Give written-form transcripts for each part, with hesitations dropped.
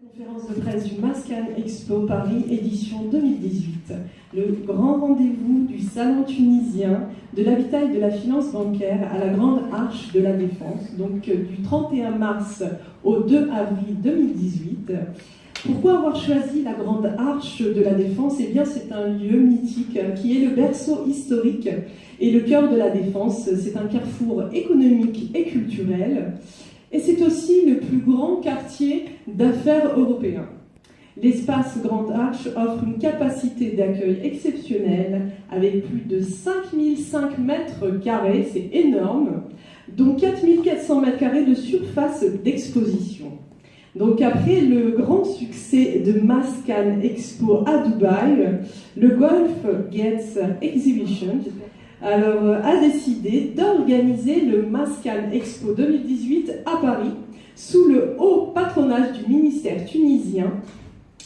Conférence de presse du Mascan Expo Paris, édition 2018. Le grand rendez-vous du salon tunisien de l'habitat et de la finance bancaire à la Grande Arche de la Défense, donc du 31 mars au 2 avril 2018. Pourquoi avoir choisi la Grande Arche de la Défense? Eh bien, c'est un lieu mythique qui est le berceau historique et le cœur de la Défense. C'est un carrefour économique et culturel. Et c'est aussi le plus grand quartier d'affaires européen. L'espace Grande Arche offre une capacité d'accueil exceptionnelle avec plus de 5005 mètres carrés, c'est énorme, dont 4400 mètres carrés de surface d'exposition. Donc après le grand succès de Mascan Expo à Dubaï, le Gulf Gates Exhibition a décidé d'organiser le Mascan Expo 2018 à Paris sous le haut patronage du ministère tunisien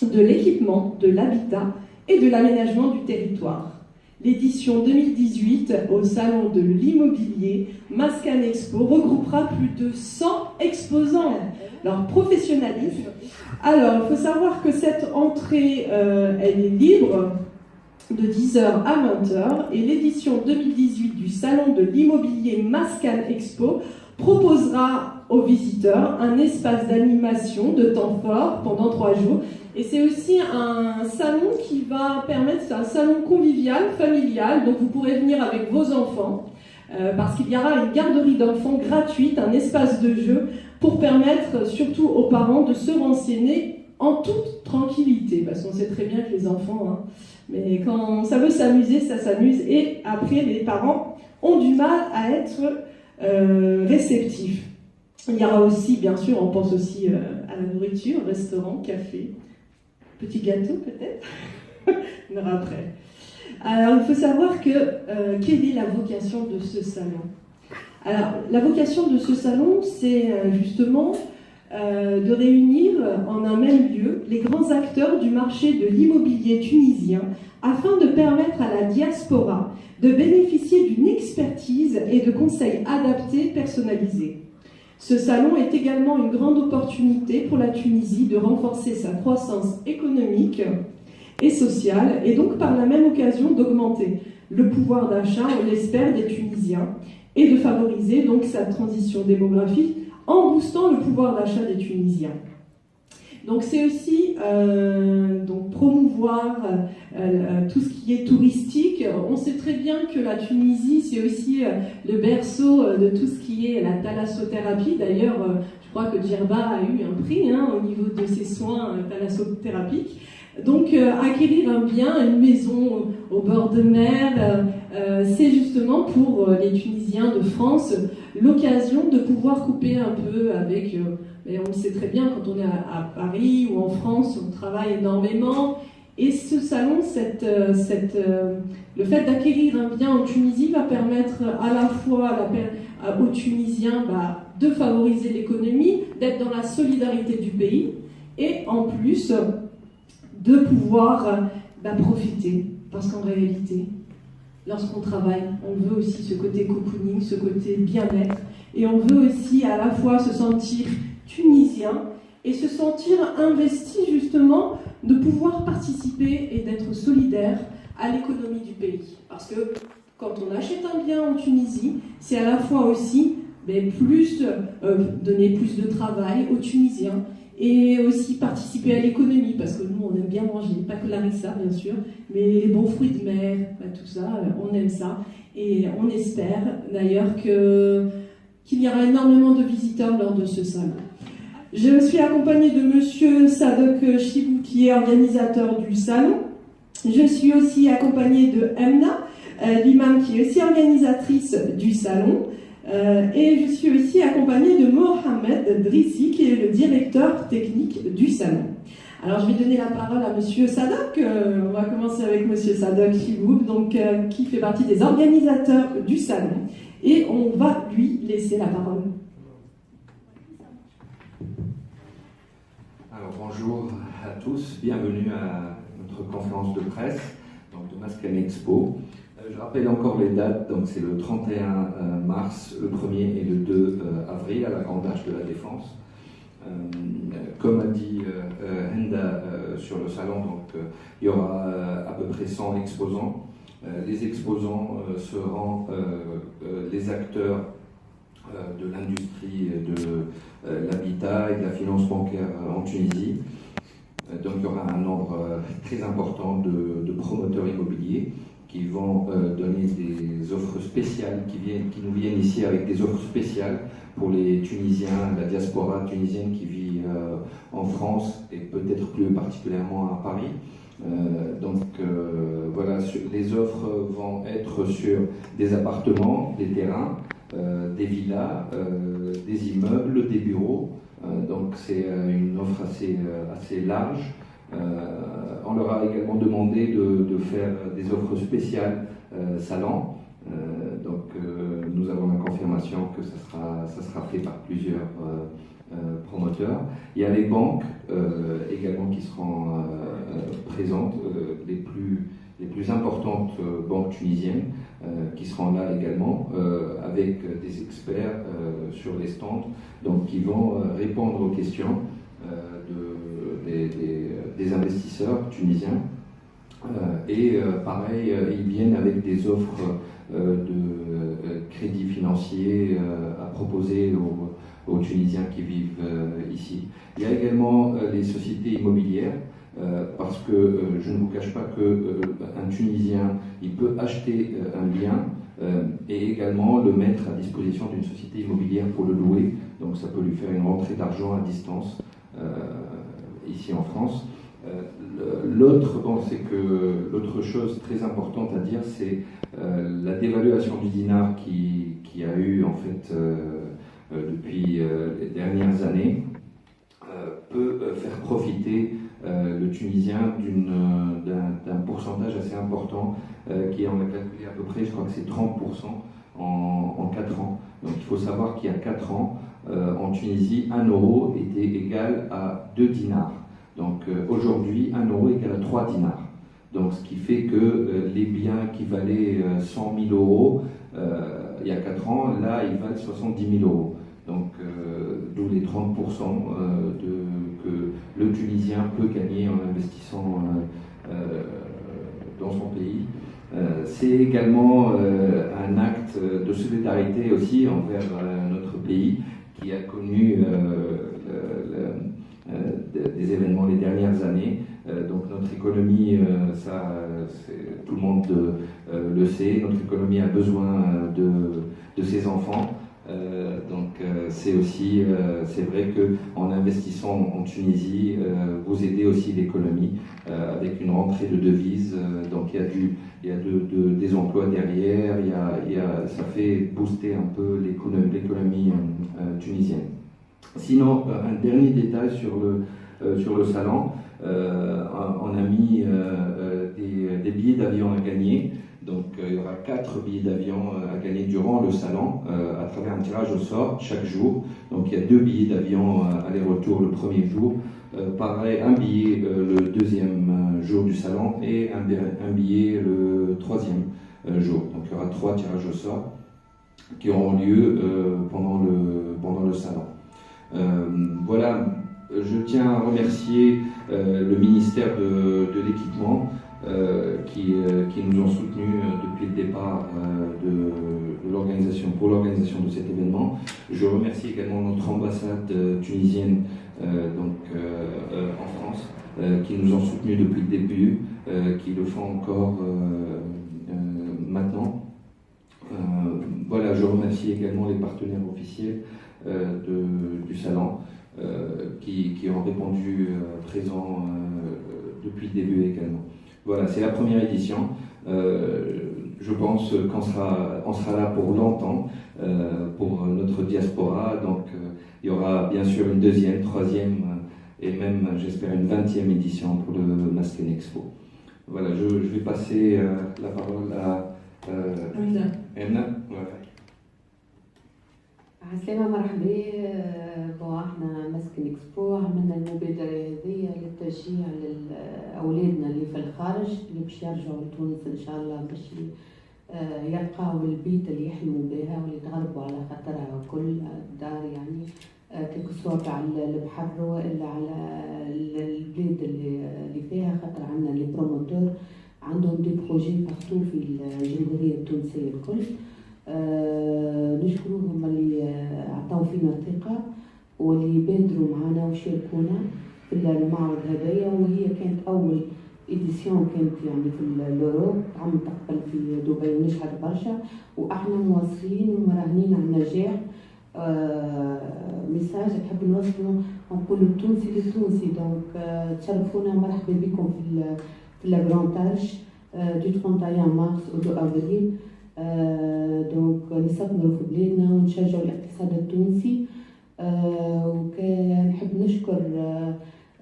de l'équipement, de l'habitat et de l'aménagement du territoire. L'édition 2018 au Salon de l'immobilier Mascan Expo regroupera plus de 100 exposants. Alors, professionnalisme. Alors, il faut savoir que cette entrée, elle est libre de 10h à 20h et l'édition 2018 du Salon de l'immobilier Mascan Expo proposera aux visiteurs un espace d'animation de temps fort pendant 3 jours. Et c'est aussi un salon qui va permettre, c'est un salon convivial, familial, donc vous pourrez venir avec vos enfants, parce qu'il y aura une garderie d'enfants gratuite, un espace de jeu, pour permettre surtout aux parents de se renseigner en toute tranquillité, parce qu'on sait très bien que les enfants, mais quand ça veut s'amuser, ça s'amuse, et après les parents ont du mal à être réceptifs. Il y aura aussi, bien sûr, on pense aussi à la nourriture, restaurant, café, petit gâteau peut-être, on verra après. Alors il faut savoir que quelle est la vocation de ce salon? Alors la vocation de ce salon, c'est justement de réunir en un même lieu les grands acteurs du marché de l'immobilier tunisien afin de permettre à la diaspora de bénéficier d'une expertise et de conseils adaptés, personnalisés. Ce salon est également une grande opportunité pour la Tunisie de renforcer sa croissance économique et sociale et donc par la même occasion d'augmenter le pouvoir d'achat, on l'espère, des Tunisiens et de favoriser donc sa transition démographique en boostant le pouvoir d'achat des Tunisiens. Donc c'est aussi donc promouvoir tout ce qui est touristique. On sait très bien que la Tunisie, c'est aussi le berceau de tout ce qui est la thalassothérapie. D'ailleurs, je crois que Djerba a eu un prix au niveau de ses soins thalassothérapiques. Donc acquérir un bien, une maison au bord de mer, c'est justement pour les Tunisiens de France l'occasion de pouvoir couper un peu avec... Et on le sait très bien, quand on est à Paris ou en France, on travaille énormément. Et ce salon, le fait d'acquérir un bien en Tunisie va permettre à la fois aux Tunisiens de favoriser l'économie, d'être dans la solidarité du pays, et en plus de pouvoir profiter. Parce qu'en réalité, lorsqu'on travaille, on veut aussi ce côté cocooning, ce côté bien-être, et on veut aussi à la fois se sentir tunisien et se sentir investi justement de pouvoir participer et d'être solidaire à l'économie du pays. Parce que quand on achète un bien en Tunisie, c'est à la fois aussi donner plus de travail aux Tunisiens et aussi participer à l'économie, parce que nous on aime bien manger, pas que la rissa bien sûr, mais les bons fruits de mer, tout ça, on aime ça. Et on espère d'ailleurs qu'il y aura énormément de visiteurs lors de ce salon. Je suis accompagnée de Monsieur Sadok Chibou, qui est organisateur du salon. Je suis aussi accompagnée de Emna, l'imam, qui est aussi organisatrice du salon. Et je suis aussi accompagnée de Mohamed Drissi, qui est le directeur technique du salon. Alors je vais donner la parole à Monsieur Sadok. On va commencer avec Monsieur Sadok Chibou, qui fait partie des organisateurs du salon. Et on va lui laisser la parole. Alors bonjour à tous, bienvenue à notre conférence de presse de Mascan Expo. Je rappelle encore les dates, donc c'est le 31 mars, le 1er et le 2 avril à la Grande Arche de la Défense. Comme a dit Henda sur le salon, donc, il y aura à peu près 100 exposants. Les exposants seront les acteurs de l'industrie de l'habitat et de la finance bancaire en Tunisie. Donc il y aura un nombre très important de promoteurs immobiliers qui vont donner des offres spéciales, qui nous viennent ici avec des offres spéciales pour les Tunisiens, la diaspora tunisienne qui vit en France et peut-être plus particulièrement à Paris. Voilà, les offres vont être sur des appartements, des terrains, des villas, des immeubles, des bureaux. Donc c'est une offre assez large. On leur a également demandé de faire des offres spéciales salon. Nous avons la confirmation que ça sera fait par plusieurs promoteurs. Il y a les banques également qui seront présentes, les plus importantes banques tunisiennes qui seront là également, avec des experts sur les stands, donc qui vont répondre aux questions des investisseurs tunisiens. Pareil, ils viennent avec des offres de crédits financiers à proposer aux Tunisiens qui vivent ici. Il y a également les sociétés immobilières, parce que je ne vous cache pas qu'un Tunisien, il peut acheter un bien et également le mettre à disposition d'une société immobilière pour le louer. Donc ça peut lui faire une rentrée d'argent à distance ici en France. L'autre chose très importante à dire, c'est la dévaluation du dinar qui a eu en fait depuis les dernières années peut faire profiter le Tunisien d'un pourcentage assez important qui est, on a calculé à peu près, je crois que c'est 30% en 4 ans. Donc il faut savoir qu'il y a 4 ans, en Tunisie, 1 euro était égal à 2 dinars. Donc aujourd'hui, 1 euro égale à 3 dinars. Donc ce qui fait que les biens qui valaient 100 000 euros il y a 4 ans, là ils valent 70 000 euros. Donc d'où les 30% que le Tunisien peut gagner en investissant dans son pays. C'est également un acte de solidarité aussi envers notre pays qui a connu des événements les dernières années. Donc notre économie, tout le monde le sait, notre économie a besoin de ses enfants. C'est vrai qu'en investissant en Tunisie, vous aidez aussi l'économie avec une rentrée de devises. Donc il y a des emplois derrière, ça fait booster un peu l'économie tunisienne. Sinon, un dernier détail sur le salon, on a mis des billets d'avion à gagner. Donc il y aura 4 billets d'avion à gagner durant le salon à travers un tirage au sort chaque jour. Donc il y a 2 billets d'avion aller-retour le premier jour, pareil un billet le deuxième jour du salon et un billet le troisième jour. Donc il y aura 3 tirages au sort qui auront lieu pendant le salon. Voilà, je tiens à remercier le ministère de l'équipement qui nous ont soutenus depuis le départ pour l'organisation de cet événement. Je remercie également notre ambassade tunisienne en France qui nous ont soutenus depuis le début, qui le font encore maintenant. Voilà, je remercie également les partenaires officiels du salon qui ont répondu présents depuis le début également. Voilà, c'est la première édition. Je pense qu'on sera là pour longtemps, pour notre diaspora. Donc, il y aura bien sûr une deuxième, troisième et même, j'espère, une 20e édition pour le Masken Expo. Voilà, je vais passer la parole à Emna. Voilà. عسلامة مرحبا. احنا مسكن اكسبو عملنا المبادرة هذه للتشجيع لأولادنا اللي في الخارج اللي باش يرجعوا لتونس إن شاء الله باش يلقاو البيت اللي يحلموا بها واللي تغلبوا على خاطرها كل دار يعني كيكو سواء على البحر وإلا على البلاد اللي فيها، خاطر عندنا لي بروموتور عندهم دي بروجي بارتو في الجمهورية التونسية الكل. نشكروهم اللي عطاو فينا الثقة واللي بادروا معنا وشاركونا في المعرض هذايا، وهي كانت أول إديسيون كانت يعني في الأوروب عم تقبل في دبي، نجحت برشا وإحنا مواصلين ومراهنين على النجاح. ميساج نحب نوصله نقولوا التونسي للتونسي، دونك تشرفونا مرحبا بكم في لا جراند تارش دو 31 مارس و 2 افريل. دونك نستثمروا في بلادنا ونشجعوا الاقتصاد التونسي. ونحب نشكر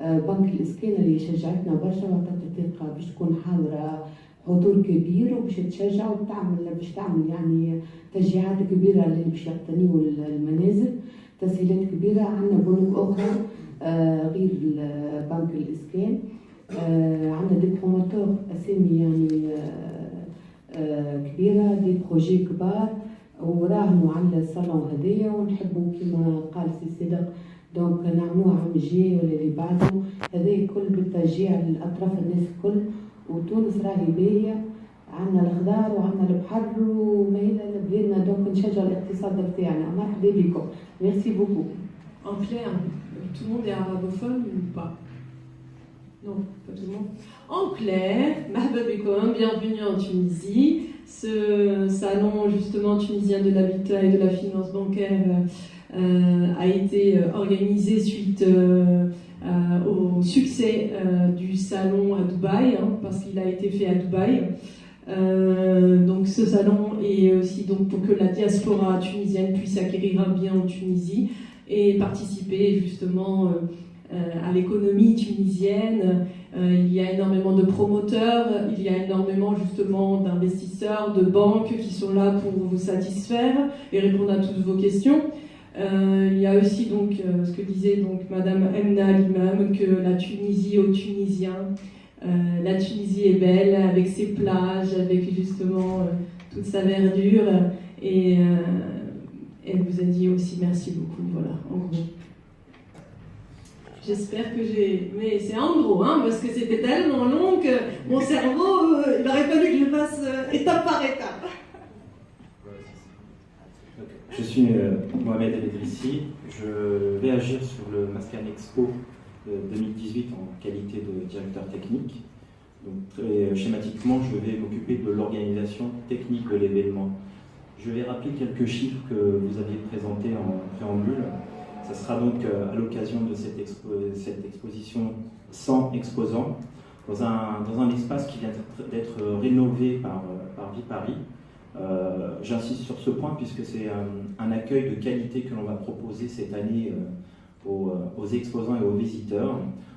بنك الإسكان اللي شجعتنا برشا وعطت الثقة باش تكون حاضرة حضور كبير وباش تشجع باش تعمل يعني تشجيعات كبيرة اللي باش يقتنيوا المنازل، تسهيلات كبيرة. عندنا بنوك أخرى غير بنك الإسكان، عندنا دي بروموتور أسامي يعني كبيرة، دي بروجي كبار وراهنوا على الصالون هذايا، ونحبوا كما قال سي صدق دونك نعملوها عام الجاي ولا اللي بعده. هذا الكل بالتشجيع للأطراف الناس الكل. وتونس راهي باهية، عندنا الخضار وعندنا البحر وماهينا لبلادنا، دونك نشجع الاقتصاد بتاعنا. مرحبا بكم، ميرسي بوكو. En clair, tout le monde est arabophone ou pas? Non, pas tout le monde. En clair, marhaba bikoum, bienvenue en Tunisie. Ce salon justement tunisien de l'habitat et de la finance bancaire a été organisé suite au succès du salon à Dubaï, hein, parce qu'il a été fait à Dubaï. Donc ce salon est aussi donc pour que la diaspora tunisienne puisse acquérir un bien en Tunisie et participer justement à l'économie tunisienne. Il y a énormément de promoteurs, il y a énormément justement d'investisseurs, de banques qui sont là pour vous satisfaire et répondre à toutes vos questions. Il y a aussi donc ce que disait donc Madame Emna Limam, que la Tunisie aux Tunisiens, la Tunisie est belle avec ses plages, avec justement toute sa verdure, et elle vous a dit aussi merci beaucoup, voilà, en gros. J'espère que j'ai... Mais c'est en gros, hein, parce que c'était tellement long que mon cerveau, il aurait fallu que je fasse étape par étape. Je suis Mohamed El Edrissi, je vais agir sur le Mascan Expo 2018 en qualité de directeur technique. Donc, très schématiquement, je vais m'occuper de l'organisation technique de l'événement. Je vais rappeler quelques chiffres que vous aviez présentés en préambule. Ça sera donc à l'occasion de cette exposition 100 exposants dans un espace qui vient d'être rénové par Viparis. J'insiste sur ce point puisque c'est un accueil de qualité que l'on va proposer cette année aux exposants et aux visiteurs,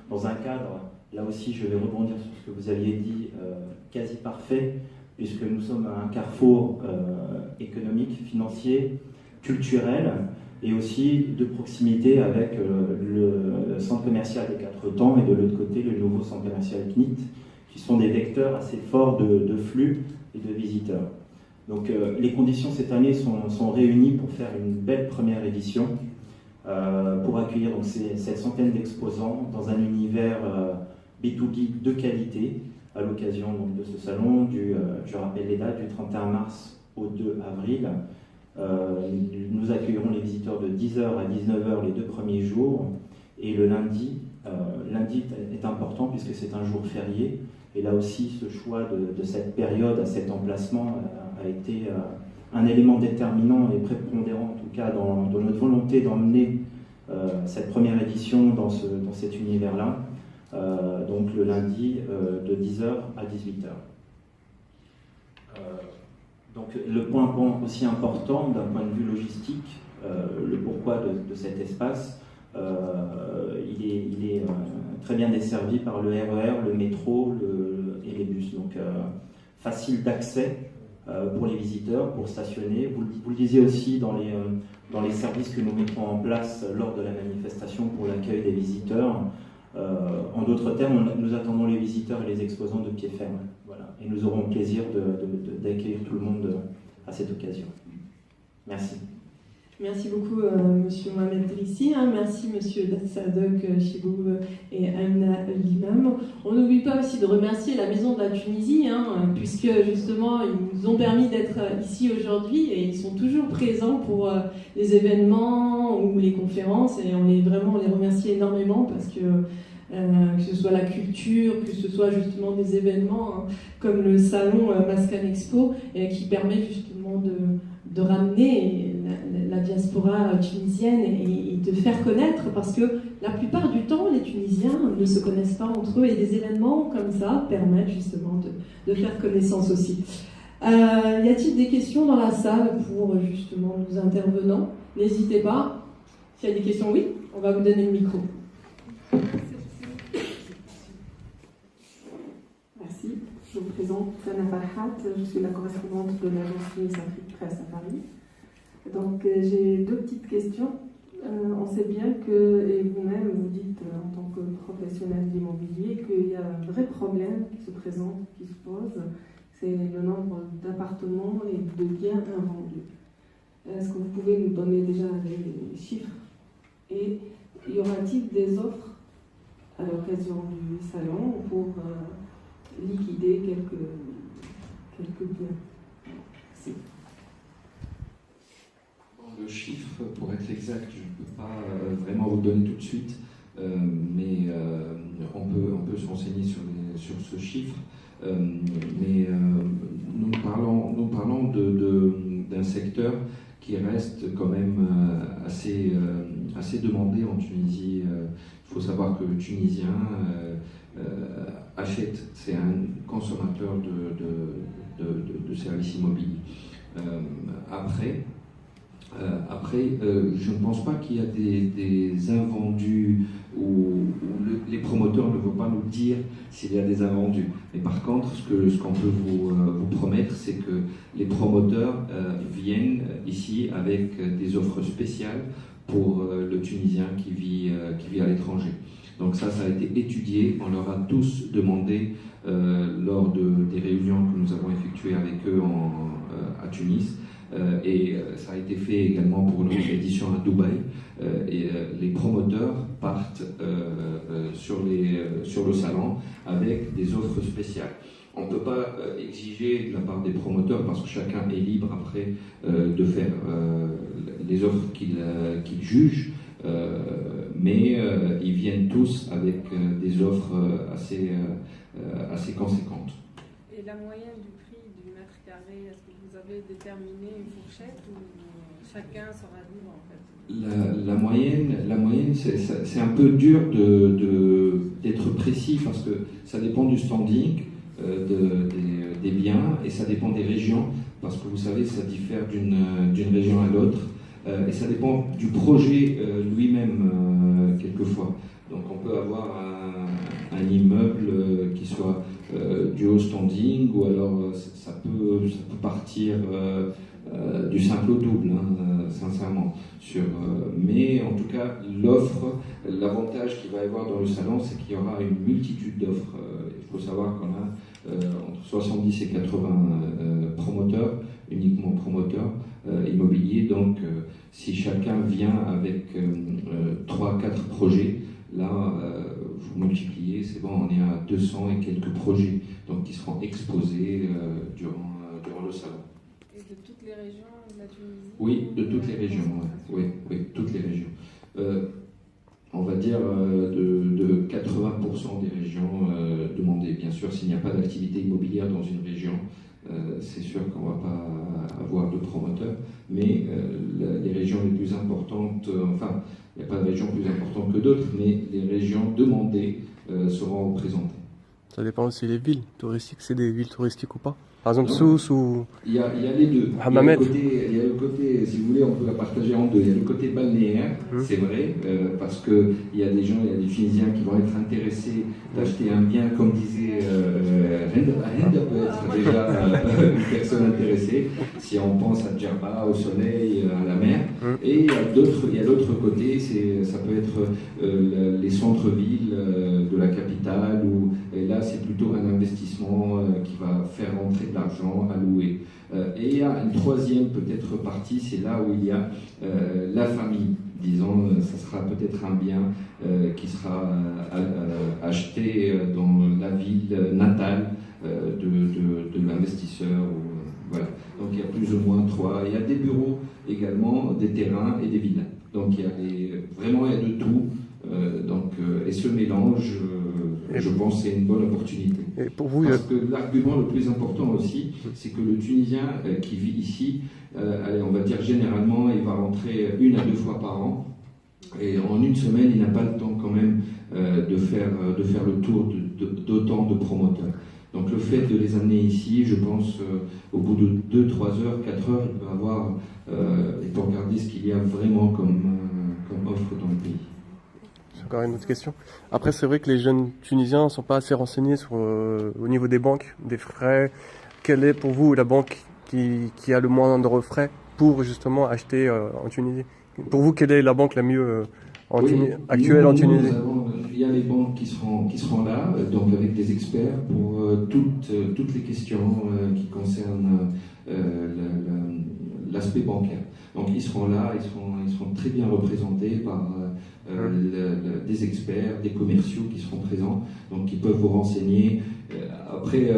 dans un cadre, là aussi je vais rebondir sur ce que vous aviez dit, quasi parfait, puisque nous sommes à un carrefour économique, financier, culturel, et aussi de proximité avec le centre commercial des Quatre Temps et de l'autre côté le nouveau centre commercial CNIT, qui sont des vecteurs assez forts de flux et de visiteurs. Donc les conditions cette année sont réunies pour faire une belle première édition, pour accueillir donc, cette centaine d'exposants dans un univers B2B de qualité, à l'occasion de ce salon, je rappelle les dates, du 31 mars au 2 avril. Nous accueillerons les visiteurs de 10h à 19h les 2 premiers jours, et le lundi est important puisque c'est un jour férié, et là aussi ce choix de cette période à cet emplacement a été un élément déterminant et prépondérant en tout cas dans notre volonté d'emmener cette première édition dans cet univers-là, donc le lundi de 10h à 18h. Donc le point aussi important d'un point de vue logistique, le pourquoi de cet espace, il est très bien desservi par le RER, le métro et les bus, donc facile d'accès pour les visiteurs, pour stationner. Vous le disiez aussi dans les services que nous mettrons en place lors de la manifestation pour l'accueil des visiteurs. En d'autres termes, nous attendons les visiteurs et les exposants de pied ferme. Voilà. Et nous aurons plaisir d'accueillir tout le monde à cette occasion. Merci. Merci beaucoup, Monsieur Mohamed Drissi. Merci, Monsieur Sadok Chibou et Amna l'imam. On n'oublie pas aussi de remercier la Maison de la Tunisie, puisque justement, ils nous ont permis d'être ici aujourd'hui et ils sont toujours présents pour les événements ou les conférences. Et on les remercie énormément parce que ce soit la culture, que ce soit justement des événements comme le salon Mascan Expo, qui permet justement de ramener la diaspora tunisienne et de faire connaître, parce que la plupart du temps, les Tunisiens ne se connaissent pas entre eux, et des événements comme ça permettent justement de faire connaissance aussi. Y a-t-il des questions dans la salle pour justement nos intervenants? N'hésitez pas. S'il y a des questions, oui, on va vous donner le micro. Merci. Je vous présente Sana Farhat, je suis la correspondante de l'agence Tunis Afrique Presse à Paris. Donc j'ai deux petites questions. On sait bien que, et vous-même vous dites en tant que professionnel de l'immobilier, qu'il y a un vrai problème qui se présente, qui se pose, c'est le nombre d'appartements et de biens invendus. Est-ce que vous pouvez nous donner déjà les chiffres? Et y aura-t-il des offres à l'occasion du salon pour liquider quelques biens? Merci. Le chiffre, pour être exact, je ne peux pas vraiment vous le donner tout de suite, mais on peut se renseigner sur ce chiffre. Mais nous parlons d'un secteur qui reste quand même assez demandé en Tunisie. Il faut savoir que le Tunisien achète, c'est un consommateur de services immobiliers. Après, je ne pense pas qu'il y a des invendus où les promoteurs ne vont pas nous dire s'il y a des invendus. Mais par contre, ce qu'on peut vous promettre, c'est que les promoteurs viennent ici avec des offres spéciales pour le Tunisien qui vit à l'étranger. Donc ça a été étudié, on leur a tous demandé lors des réunions que nous avons effectuées avec eux à Tunis. Et ça a été fait également pour notre édition à Dubaï. Et les promoteurs partent sur le salon avec des offres spéciales. On ne peut pas exiger de la part des promoteurs, parce que chacun est libre après de faire les offres qu'il juge, mais ils viennent tous avec des offres assez conséquentes. Et la moyenne du prix du mètre carré, est-ce que vous avez déterminé une fourchette ou chacun sera libre en fait? La moyenne, c'est un peu dur d'être précis, parce que ça dépend du standing des biens, et ça dépend des régions, parce que vous savez, ça diffère d'une région à l'autre, et ça dépend du projet lui-même quelquefois. Donc on peut avoir un immeuble qui soit du haut standing, ou alors ça peut partir du simple au double, sincèrement. Mais en tout cas, l'offre, l'avantage qu'il va y avoir dans le salon, c'est qu'il y aura une multitude d'offres. Il faut savoir qu'on a entre 70 et 80 promoteurs, uniquement promoteurs immobiliers. Donc si chacun vient avec 3-4 projets, là, vous multipliez, c'est bon, on est à 200 et quelques projets, donc qui seront exposés durant le salon. Et de toutes les régions de la Tunisie? Oui, de toutes les régions, oui, toutes les régions. On va dire de 80% des régions demandées. Bien sûr, s'il n'y a pas d'activité immobilière dans une région, c'est sûr qu'on ne va pas avoir de promoteurs, mais les régions les plus importantes, enfin, il n'y a pas de région plus importante que d'autres, mais les régions demandées seront représentées. Ça dépend aussi des villes touristiques, c'est des villes touristiques ou pas? Par exemple, Sousse ou... Il y a les deux. Hammamet. Il y a le côté, si vous voulez, on peut la partager en deux. Il y a le côté balnéaire, c'est vrai, parce qu'il y a des gens, il y a des Tunisiens qui vont être intéressés d'acheter un bien, comme disait Hend peut être déjà une personne intéressée, si on pense à Djerba, au soleil, à la mer. Et il y a l'autre côté, ça peut être les centres-villes de la capitale, et là c'est plutôt un investissement qui va faire rentrer de l'argent à louer. Et il y a une troisième peut-être partie, c'est là où il y a la famille. Disons, ça sera peut-être un bien qui sera acheté dans la ville natale de l'investisseur. Voilà. Donc il y a plus ou moins 3. Il y a des bureaux également, des terrains et des villes. Donc il y a vraiment il y a de tout. Et ce mélange, je pense, c'est une bonne opportunité. Et pour vous, Parce que l'argument le plus important aussi, c'est que le Tunisien qui vit ici, allez, on va dire généralement, il va rentrer 1 à 2 fois par an. Et en une semaine, il n'a pas le temps quand même de faire le tour d'autant de promoteurs. Donc le fait de les amener ici, je pense, au bout de 2, 3 heures, 4 heures, il peut regarder ce qu'il y a vraiment comme offre dans le pays. j'ai encore une autre question. Après, c'est vrai que les jeunes Tunisiens ne sont pas assez renseignés au niveau des banques, des frais. Quelle est pour vous la banque qui a le moins de frais pour justement acheter en Tunisie? Pour vous, quelle est la banque la mieux actuelle en Tunisie? Il y a les banques qui seront là, donc avec des experts pour toutes les questions qui concernent l'aspect bancaire. Donc ils seront là, ils seront très bien représentés par des experts, des commerciaux qui seront présents, donc qui peuvent vous renseigner. Après,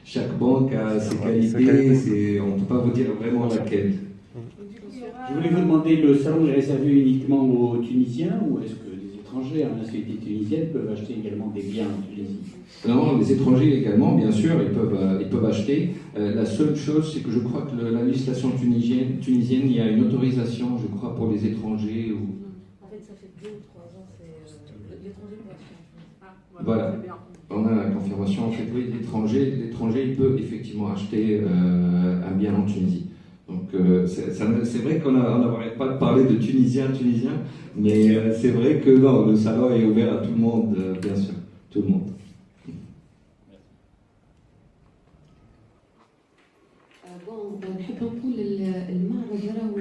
chaque banque a ses qualités, on ne peut pas vous dire vraiment laquelle. Je voulais vous demander, le salon est réservé uniquement aux Tunisiens ou est-ce que les étrangers en nationalité tunisienne peuvent acheter également des biens en Tunisie? Non, les étrangers également, bien sûr, ils peuvent acheter. La seule chose, c'est que je crois que la législation tunisienne, il y a une autorisation, je crois, pour les étrangers. En fait, ça fait 2 ou 3 ans, c'est l'étranger peut acheter. Voilà, on a la confirmation. En fait, oui, l'étranger, il peut effectivement acheter un bien en Tunisie. Donc c'est vrai qu'on n'arrête pas de parler de Tunisiens, mais c'est vrai que non, le salon est ouvert à tout le monde, bien sûr, tout le monde. نحب نقول المعرض راهو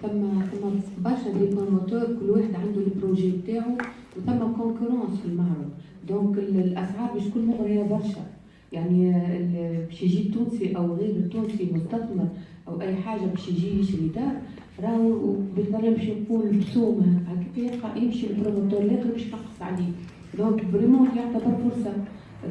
ثم برشا دي بروموتور كل واحد عنده البروجي نتاعو وثم كونكورونس في المعرض دونك الاسعار باش تكون مغريه برشا يعني باش يجي التونسي او غير التونسي مستثمر او اي حاجه باش يجي يشري دار راهو بالطريقه باش نقول بسومه هكا يمشي البروموتور الاخر باش ينقص عليه دونك فريمون يعتبر فرصه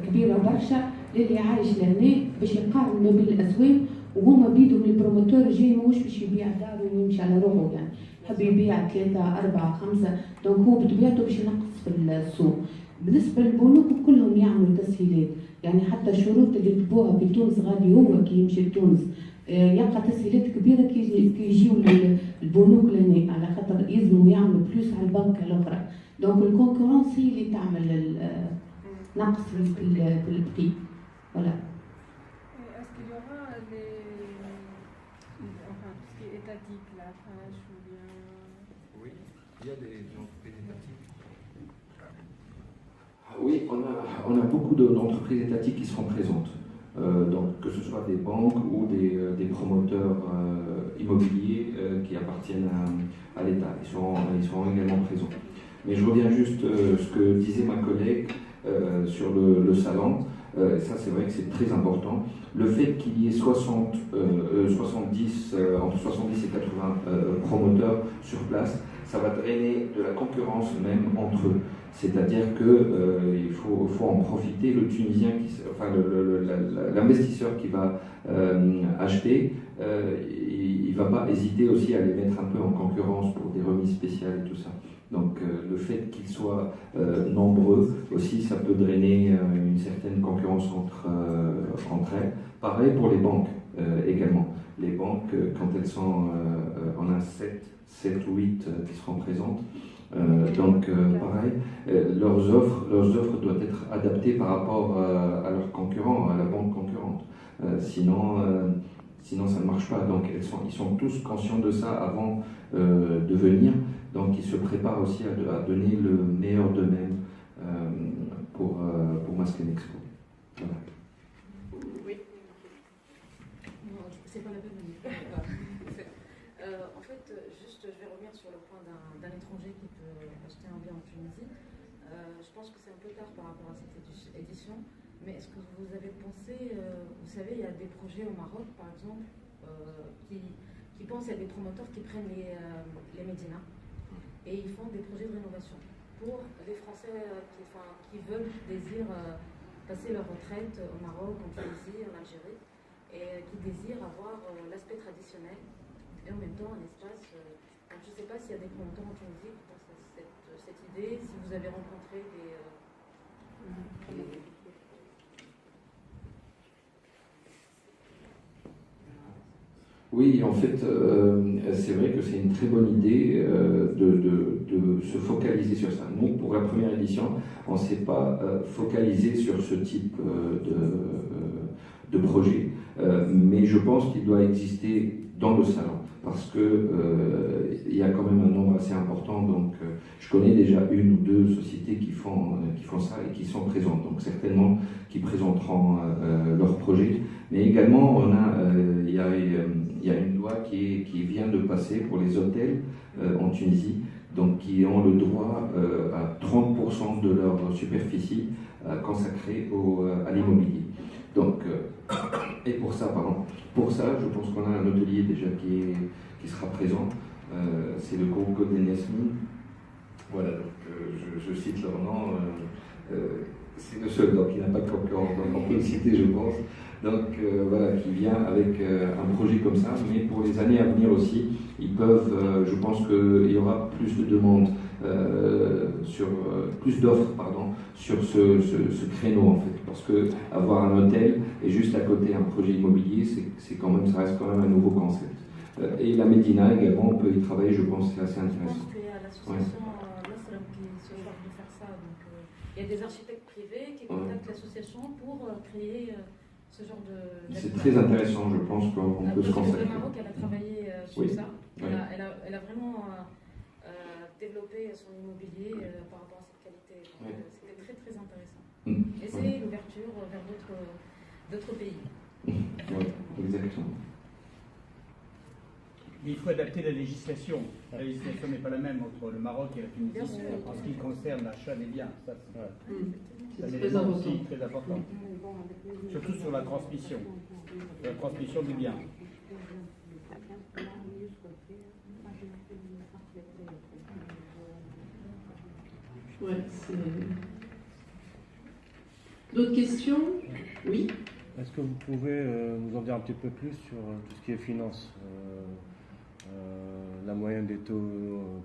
كبيره برشا للي عايش لهنا باش يقارن ما بين الاسواق وهما بيدهم البروموتور جاي ماهوش باش يبيع داره ويمشي على روحه يعني يحب يبيع 3 4 5 دونك هو بطبيعته باش ينقص في السوق. بالنسبه للبنوك كلهم يعملوا تسهيلات يعني حتى الشروط اللي يكتبوها في تونس غادي هو كي يمشي لتونس يلقى تسهيلات كبيره كي يجيو البنوك لهنا على خاطر يلزموا يعملوا فلوس على البنك الاخرى دونك الكونكورونس هي اللي تعمل نقص في البري فوالا. Est-ce qu'il y aura tout ce qui est étatique, la crèche ou bien... Oui, il y a des entreprises étatiques. Oui, on a beaucoup d'entreprises étatiques qui seront présentes. Donc, que ce soit des banques ou des promoteurs immobiliers qui appartiennent à l'État. Ils seront également présents. Mais je reviens juste ce que disait ma collègue sur le salon. Ça, c'est vrai que c'est très important. Le fait qu'il y ait entre 70 et 80 promoteurs sur place, ça va drainer de la concurrence même entre eux. C'est-à-dire qu'il faut en profiter. Le Tunisien, l'investisseur qui va acheter, il ne va pas hésiter aussi à les mettre un peu en concurrence pour des remises spéciales et tout ça. Donc le fait qu'ils soient nombreux aussi, ça peut drainer une certaine concurrence entre elles. Pareil pour les banques également. Les banques, quand elles sont, on a 7 ou 8 qui seront présentes. Pareil, leurs offres doivent être adaptées par rapport à leurs concurrents, à la banque concurrente. Sinon ça ne marche pas. Donc ils sont tous conscients de ça avant de venir. Donc ils se préparent aussi à donner le meilleur d'eux-mêmes pour Masken Expo. Voilà. Oui. Non, c'est pas la peine de dire. En fait, juste, je vais revenir sur le point d'un étranger qui peut acheter un bien en Tunisie. Je pense que c'est un peu tard par rapport à cette édition, Mais est-ce que vous avez pensé, vous savez, il y a des projets au Maroc, par exemple, qui pensent, il y a des promoteurs qui prennent les médinas et ils font des projets de rénovation pour les Français qui veulent, désirent passer leur retraite au Maroc, en Tunisie, en Algérie, et qui désirent avoir l'aspect traditionnel et en même temps un espace. Donc je ne sais pas s'il y a des promoteurs en Tunisie qui pensent à cette idée, si vous avez rencontré des Oui, en fait, c'est vrai que c'est une très bonne idée de se focaliser sur ça. Nous, pour la première édition, on ne s'est pas focalisé sur ce type de projet, mais je pense qu'il doit exister dans le salon, parce que il y a quand même un nombre assez important. Donc, je connais déjà une ou deux sociétés qui font ça et qui sont présentes. Donc, certainement, qui présenteront leurs projets. Mais également, il y a une loi qui vient de passer pour les hôtels en Tunisie, donc qui ont le droit à 30% de leur superficie consacrée à l'immobilier. Donc, et pour ça, je pense qu'on a un hôtelier déjà qui sera présent. C'est le groupe Golden Yasmin. Voilà, donc je cite leur nom. C'est le seul, donc il n'a pas de concurrence, donc on peut le citer, je pense. Donc voilà, qui vient avec un projet comme ça, mais pour les années à venir aussi, ils peuvent, je pense qu'il y aura plus de demandes, plus d'offres, sur ce créneau en fait, parce que avoir un hôtel et juste à côté un projet immobilier, ça reste quand même un nouveau concept. Et la Médina également, on peut y travailler, je pense, c'est assez intéressant. Je pense qu'il y a l'association Nasrem qui se charge de faire ça, donc il y a des architectes privés qui contactent l'association pour créer ce genre de... C'est très intéressant, je pense qu'on peut se consacrer. Le Maroc, elle a travaillé sur ça. Elle a vraiment développé son immobilier par rapport à cette qualité. C'était très très intéressant. Et c'est l'ouverture vers d'autres pays. Oui, exactement. Mais il faut adapter la législation. La législation n'est pas la même entre le Maroc et la Tunisie en ce qui concerne l'achat des biens. Ça, c'est un élément aussi très important. Surtout sur la transmission des biens. Ouais, d'autres questions? Oui. Est-ce que vous pouvez nous en dire un petit peu plus sur tout ce qui est finance, la moyenne des taux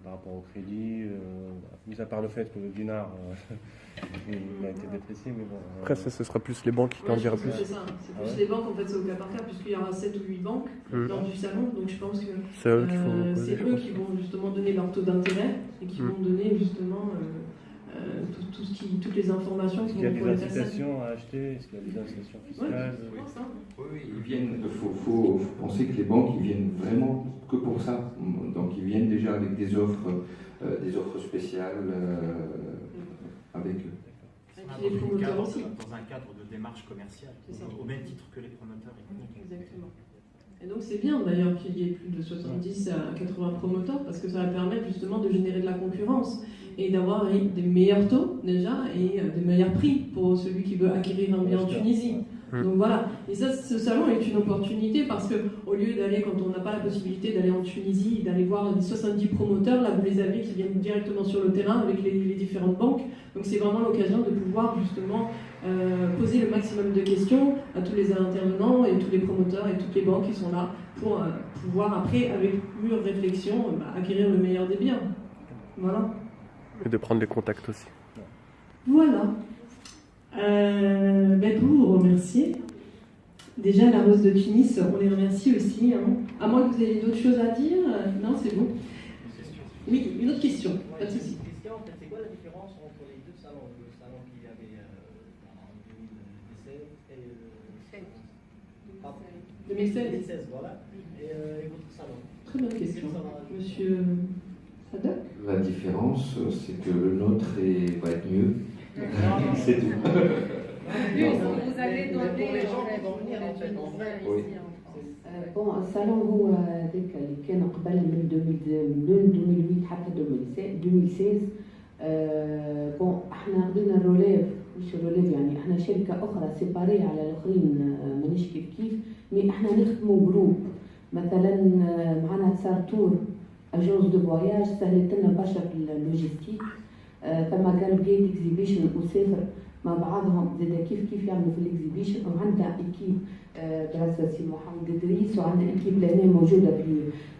par rapport au crédit, mis à part le fait que le dinar il a été déprécié, mais bon. Après, ça, ce sera plus les banques qui en diront plus. C'est ça, c'est plus les banques, en fait, c'est au cas par cas, puisqu'il y aura 7 ou 8 banques lors du salon, donc je pense que c'est eux qui vont justement donner leur taux d'intérêt et qui vont donner justement toutes les informations. Est-ce qu'il y a des incitations à acheter? Est-ce qu'il y a des incitations fiscales? Oui, ils viennent. Il faut penser que les banques, ils viennent vraiment que pour ça. Donc, ils viennent déjà avec des offres spéciales avec eux. Et les promoteurs aussi. Dans un cadre de démarche commerciale, au même titre que les promoteurs économiques. Exactement. Et donc c'est bien d'ailleurs qu'il y ait plus de 70 à 80 promoteurs, parce que ça va permettre justement de générer de la concurrence et d'avoir des meilleurs taux déjà et des meilleurs prix pour celui qui veut acquérir un bien en Tunisie. Donc voilà, et ça, ce salon est une opportunité parce que au lieu d'aller, quand on n'a pas la possibilité d'aller en Tunisie, d'aller voir les 70 promoteurs, là vous les avez qui viennent directement sur le terrain avec les différentes banques. Donc c'est vraiment l'occasion de pouvoir justement poser le maximum de questions à tous les intervenants et tous les promoteurs et toutes les banques qui sont là pour pouvoir après, avec mûre réflexion, acquérir le meilleur des biens. Voilà. Et de prendre des contacts aussi. Voilà. Pour vous remercier. Déjà, la Rose de Tunis, on les remercie aussi. À moins que vous ayez d'autres choses à dire. Non, c'est bon. Oui, une autre question. Pas de souci. C'est quoi la différence entre les deux salons? Le salon qu'il y avait en 2016 et 2016, voilà. Et votre salon. Très bonne question. Monsieur Sadak? La différence, c'est que le nôtre va être mieux. C'est tout. Vous allez donner les gens qui vont venir en fait en vrai. Oui. بون الصالون هو هذاك اللي كان قبل من 2008 حتى 2016 بون احنا خدينا الروليف مش روليف يعني احنا شركه اخرى سيباريه على الاخرين مانيش كيف مي احنا نخدموا جروب مثلا معنا سارتور اجونس دو فواياج سهلت لنا برشا في اللوجيستيك ثم قال جيت اكزيبيشن وسافر مع بعضهم زاد كيف يعملوا في الاكزيبيشن وعندنا اكيب دراسه سي محمد ادريس وعندنا اكيب لهنا موجوده في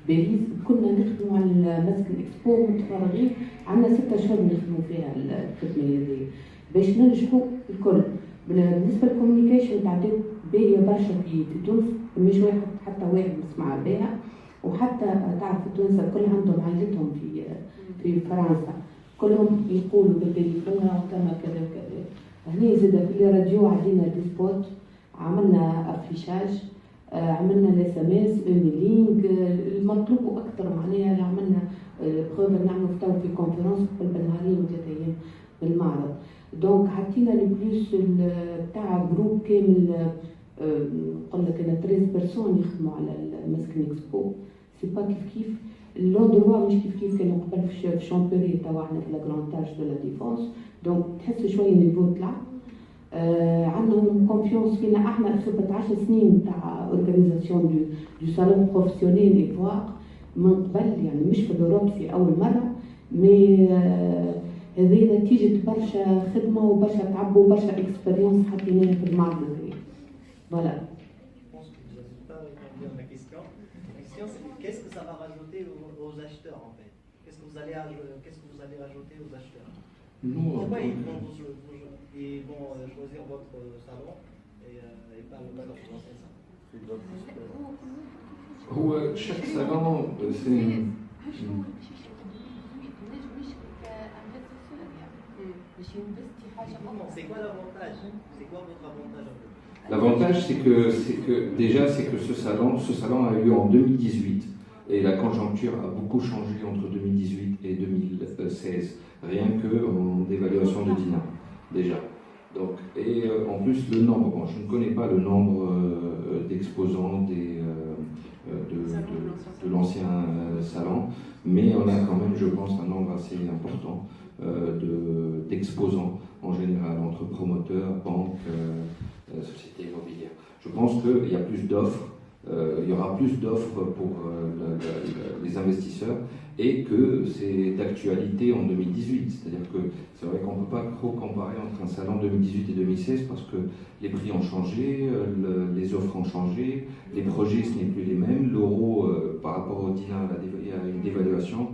باريس كنا نخدموا على المسكن اكسبو متفرغين عندنا 6 شهور نخدموا فيها الخدمه هذه باش ننجحوا الكل. بالنسبه للكوميونيكيشن تعديت باهيه برشا في تونس مش حتى واحد مسمع بها وحتى تعرف التوانسه الكل عندهم عائلتهم في فرنسا كلهم يقولوا بالتليفون كما كذا وكذا. هنا زاد في الراديو عدينا ديسبوت عملنا افيشاج عملنا الاس ام اس ايميلينغ المطلوب اكثر معناها اللي عملنا بروف نعملوا في كونفرنس قبل بنهارين و3 ايام بالمعرض. دونك حطينا لي بلوس تاع جروب كامل نقول لك انا 13 بيرسون يخدموا على المسكن اكسبو سي با كيف اللوندروا مش كيف كانوا قبل في شامبيري توا احنا في لا جرانداج دو لا ديفونس. دونك تحس شويه نيفو طلع عندهم كونفيونس فينا احنا خبره 10 سنين تاع اورغانيزاسيون دو سالون بروفيسيونيل ايفواق من قبل يعني مش في الاوروب في اول مره مي هذه نتيجه برشا خدمه وبرشا تعب وبرشا اكسبيريونس حطيناها في المعرض هذا. فوالا. La question c'est qu'est-ce que ça va rajouter aux acheteurs en fait? Qu'est-ce que vous allez rajouter aux acheteurs? Pourquoi ils vont choisir votre salon et pas le salon français? هو chaque salon c'est C'est quoi l'avantage? C'est quoi votre avantage en fait? L'avantage, c'est que ce salon a eu lieu en 2018 et la conjoncture a beaucoup changé entre 2018 et 2016, rien qu'en dévaluation de dinar, déjà. Donc, et en plus, le nombre, bon, je ne connais pas le nombre d'exposants de l'ancien salon, mais on a quand même, je pense, un nombre assez important d'exposants en général, entre promoteurs, banques, sociétés immobilières. Je pense qu'il y a plus d'offres, il y aura plus d'offres pour les investisseurs et que c'est d'actualité en 2018. C'est-à-dire que c'est vrai qu'on ne peut pas trop comparer entre un salon 2018 et 2016 parce que les prix ont changé, les offres ont changé, les projets ce n'est plus les mêmes, l'euro par rapport au dinar il y a une dévaluation.